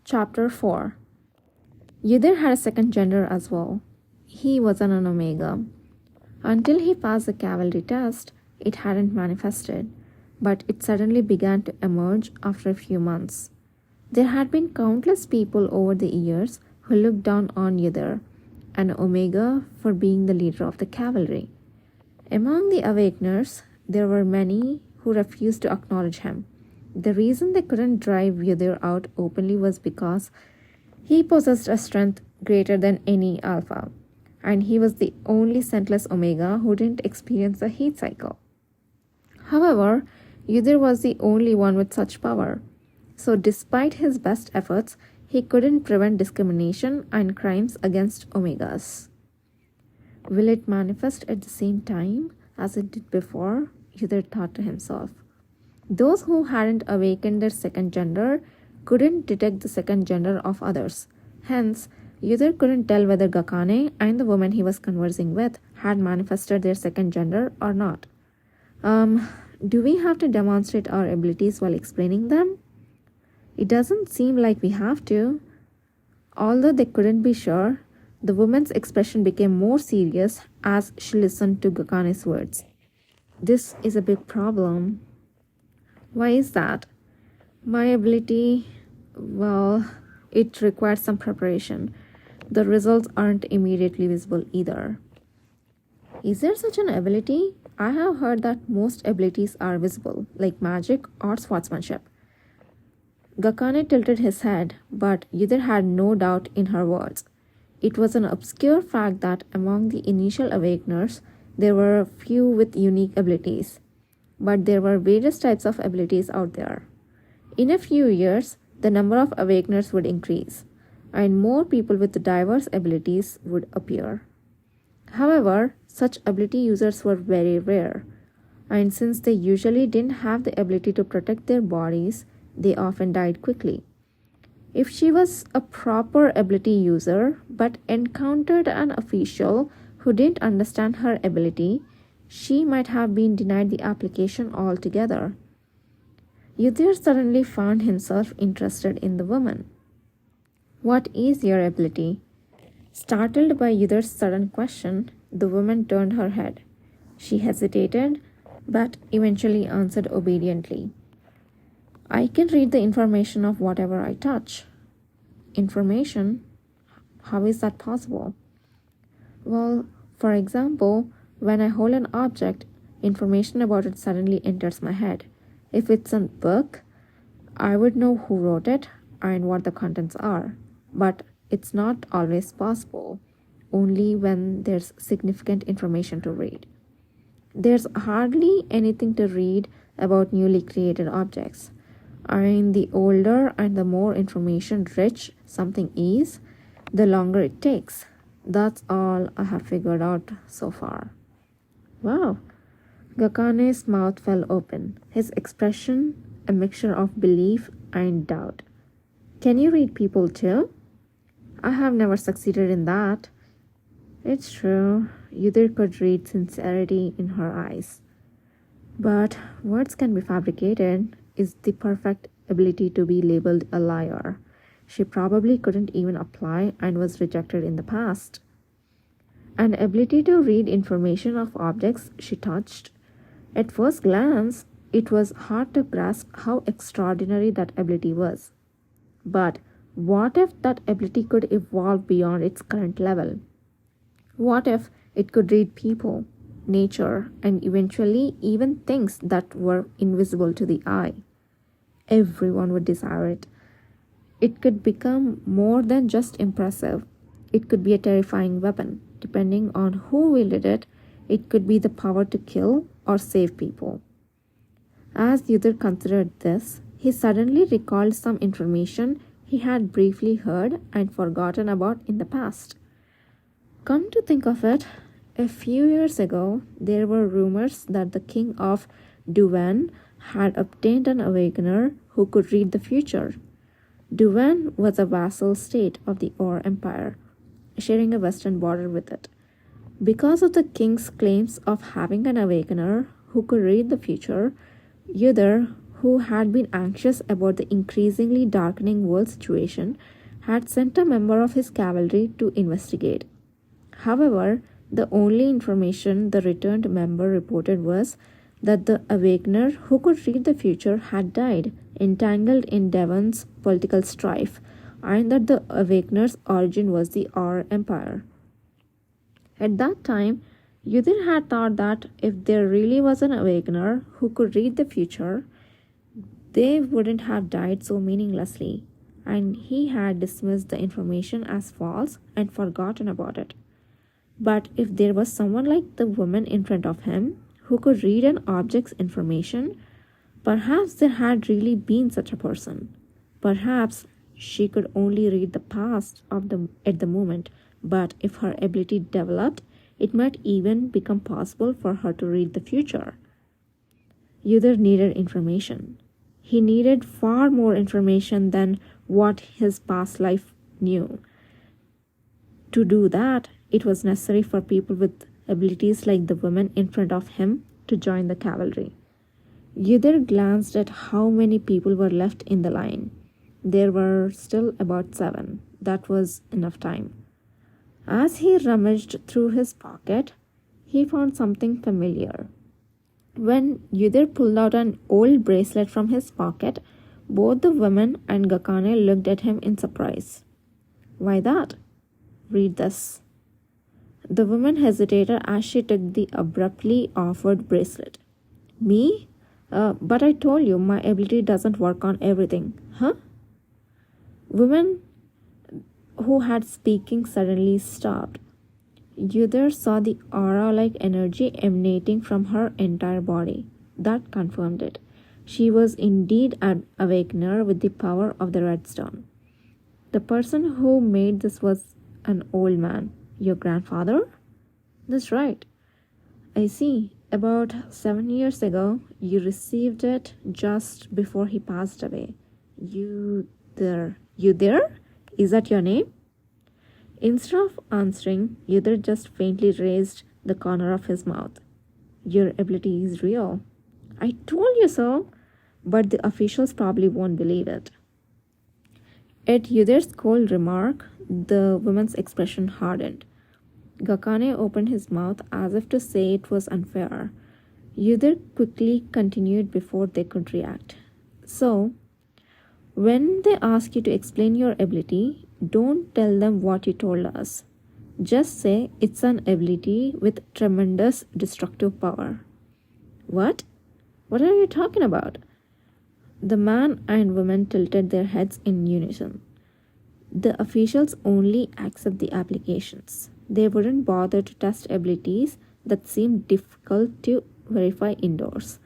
Chapter 4. Yudhir had a second gender as well. He was an Omega. Until he passed the cavalry test, it hadn't manifested, but it suddenly began to emerge after a few months. There had been countless people over the years who looked down on Yudhir, an Omega, for being the leader of the cavalry. Among the Awakeners, there were many who refused to acknowledge him. The reason they couldn't drive Yudhir out openly was because he possessed a strength greater than any Alpha, and he was the only scentless Omega who didn't experience the heat cycle. However, Yudhir was the only one with such power, so despite his best efforts, he couldn't prevent discrimination and crimes against Omegas. Will it manifest at the same time as it did before? Yudhir thought to himself. Those who hadn't awakened their second gender couldn't detect the second gender of others. Hence, Yudhir couldn't tell whether Gakane and the woman he was conversing with had manifested their second gender or not. Do we have to demonstrate our abilities while explaining them? It doesn't seem like we have to. Although they couldn't be sure, the woman's expression became more serious as she listened to Gakane's words. This is a big problem. Why is that? My ability, well, it requires some preparation. The results aren't immediately visible either. Is there such an ability? I have heard that most abilities are visible, like magic or swordsmanship. Gakane tilted his head, but Yudhir had no doubt in her words. It was an obscure fact that among the initial awakeners, there were few with unique abilities. But there were various types of abilities out there. In a few years, the number of awakeners would increase, and more people with diverse abilities would appear. However, such ability users were very rare, and since they usually didn't have the ability to protect their bodies, they often died quickly. If she was a proper ability user but encountered an official who didn't understand her ability, she might have been denied the application altogether. Yudhir suddenly found himself interested in the woman. What is your ability? Startled by Yudhir's sudden question, the woman turned her head. She hesitated, but eventually answered obediently. I can read the information of whatever I touch. Information? How is that possible? Well, for example, when I hold an object, information about it suddenly enters my head. If it's a book, I would know who wrote it and what the contents are. But it's not always possible, only when there's significant information to read. There's hardly anything to read about newly created objects. And the older and the more information rich something is, the longer it takes. That's all I have figured out so far. Wow. Gakane's mouth fell open, his expression a mixture of belief and doubt. Can you read people too? I have never succeeded in that. It's true, Yudhir could read sincerity in her eyes. But words can be fabricated is the perfect ability to be labeled a liar. She probably couldn't even apply and was rejected in the past. An ability to read information of objects she touched. At first glance, it was hard to grasp how extraordinary that ability was. But what if that ability could evolve beyond its current level? What if it could read people, nature, and eventually even things that were invisible to the eye? Everyone would desire it. It could become more than just impressive. It could be a terrifying weapon. Depending on who wielded it, it could be the power to kill or save people. As Yudhir considered this, he suddenly recalled some information he had briefly heard and forgotten about in the past. Come to think of it, a few years ago, there were rumors that the king of Duvan had obtained an awakener who could read the future. Duvan was a vassal state of the Or Empire, sharing a western border with it. Because of the king's claims of having an awakener who could read the future, Yudhir, who had been anxious about the increasingly darkening world situation, had sent a member of his cavalry to investigate. However, the only information the returned member reported was that the awakener who could read the future had died, entangled in Devon's political strife, and that the awakener's origin was the Aur Empire. At that time, Yudhir had thought that if there really was an awakener who could read the future, they wouldn't have died so meaninglessly, and he had dismissed the information as false and forgotten about it. But if there was someone like the woman in front of him who could read an object's information, perhaps there had really been such a person. Perhaps she could only read the past at the moment, but if her ability developed, it might even become possible for her to read the future. Yudhir needed information. He needed far more information than what his past life knew. To do that, it was necessary for people with abilities like the woman in front of him to join the cavalry. Yudhir glanced at how many people were left in the line. There were still about 7. That was enough time. As he rummaged through his pocket, he found something familiar. When Yudhir pulled out an old bracelet from his pocket, both the woman and Gakane looked at him in surprise. "Why that?" "Read this." The woman hesitated as she took the abruptly offered bracelet. "Me? But I told you my ability doesn't work on everything." "Huh?" Woman who had speaking suddenly stopped. Yudhir saw the aura-like energy emanating from her entire body. That confirmed it. She was indeed an awakener with the power of the redstone. "The person who made this was an old man. Your grandfather?" "That's right." "I see. About 7 years ago, you received it just before he passed away." Yudhir? Is that your name?" Instead of answering, Yudhir just faintly raised the corner of his mouth. "Your ability is real." "I told you so." "But the officials probably won't believe it." At Yudhir's cold remark, the woman's expression hardened. Gakane opened his mouth as if to say it was unfair. Yudhir quickly continued before they could react. "So, when they ask you to explain your ability, don't tell them what you told us. Just say it's an ability with tremendous destructive power." "What? What are you talking about?" The man and woman tilted their heads in unison. The officials only accept the applications. They wouldn't bother to test abilities that seem difficult to verify indoors.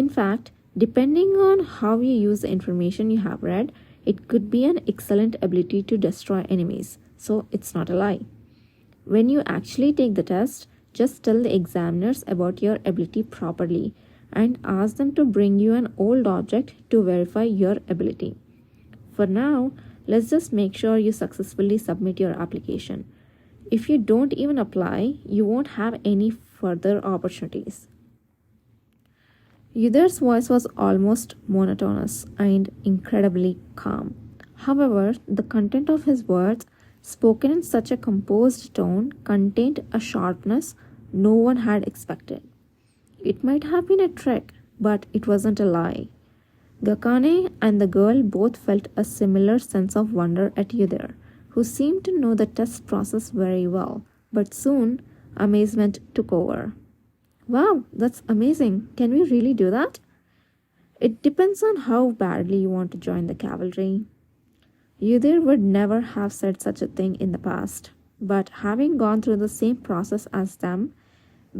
In fact, depending on how you use the information you have read, it could be an excellent ability to destroy enemies, so it's not a lie. When you actually take the test, just tell the examiners about your ability properly and ask them to bring you an old object to verify your ability. For now, let's just make sure you successfully submit your application. If you don't even apply, you won't have any further opportunities. Yudhir's voice was almost monotonous and incredibly calm. However, the content of his words, spoken in such a composed tone, contained a sharpness no one had expected. It might have been a trick, but it wasn't a lie. Gakane and the girl both felt a similar sense of wonder at Yudhir, who seemed to know the test process very well, but soon amazement took over. "Wow, that's amazing. Can we really do that?" "It depends on how badly you want to join the cavalry." Yudhir would never have said such a thing in the past, but having gone through the same process as them,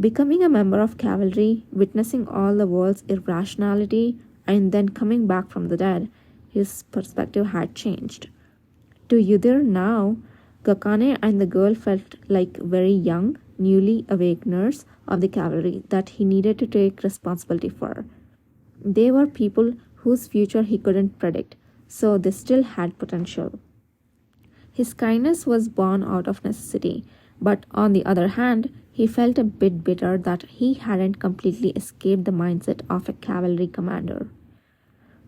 becoming a member of cavalry, witnessing all the world's irrationality, and then coming back from the dead, his perspective had changed. To Yudhir now, Gakane and the girl felt like very young, newly awakeners of the cavalry that he needed to take responsibility for. They were people whose future he couldn't predict, so they still had potential. His kindness was born out of necessity, but on the other hand, he felt a bit bitter that he hadn't completely escaped the mindset of a cavalry commander.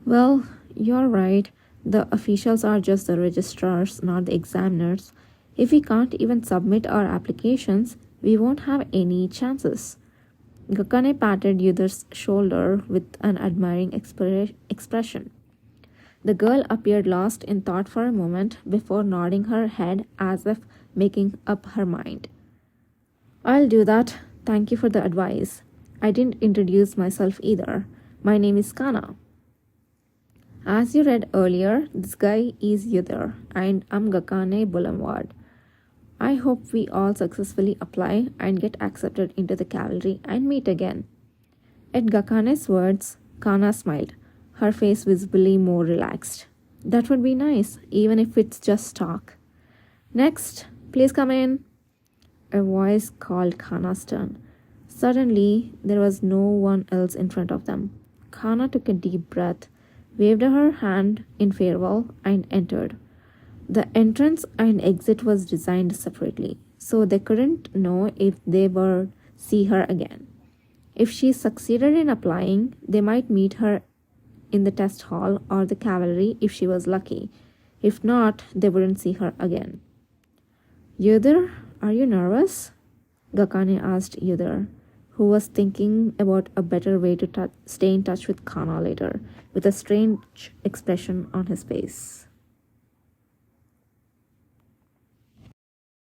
Well, you're right. The officials are just the registrars, not the examiners. If we can't even submit our applications, we won't have any chances. Gakane patted Yudhar's shoulder with an admiring expression. The girl appeared lost in thought for a moment before nodding her head as if making up her mind. I'll do that. Thank you for the advice. I didn't introduce myself either. My name is Kanna. As you read earlier, this guy is Yudhar and I'm Gakane Boulevard. I hope we all successfully apply and get accepted into the cavalry and meet again. At Gakane's words, Kanna smiled, her face visibly more relaxed. That would be nice, even if it's just talk. Next, please come in. A voice called Kana's turn. Suddenly, there was no one else in front of them. Kana took a deep breath, waved her hand in farewell, and entered. The entrance and exit was designed separately, so they couldn't know if they would see her again. If she succeeded in applying, they might meet her in the test hall or the cavalry if she was lucky. If not, they wouldn't see her again. Yudhar, are you nervous? Gakane asked Yudhar, who was thinking about a better way to stay in touch with Kana later, with a strange expression on his face.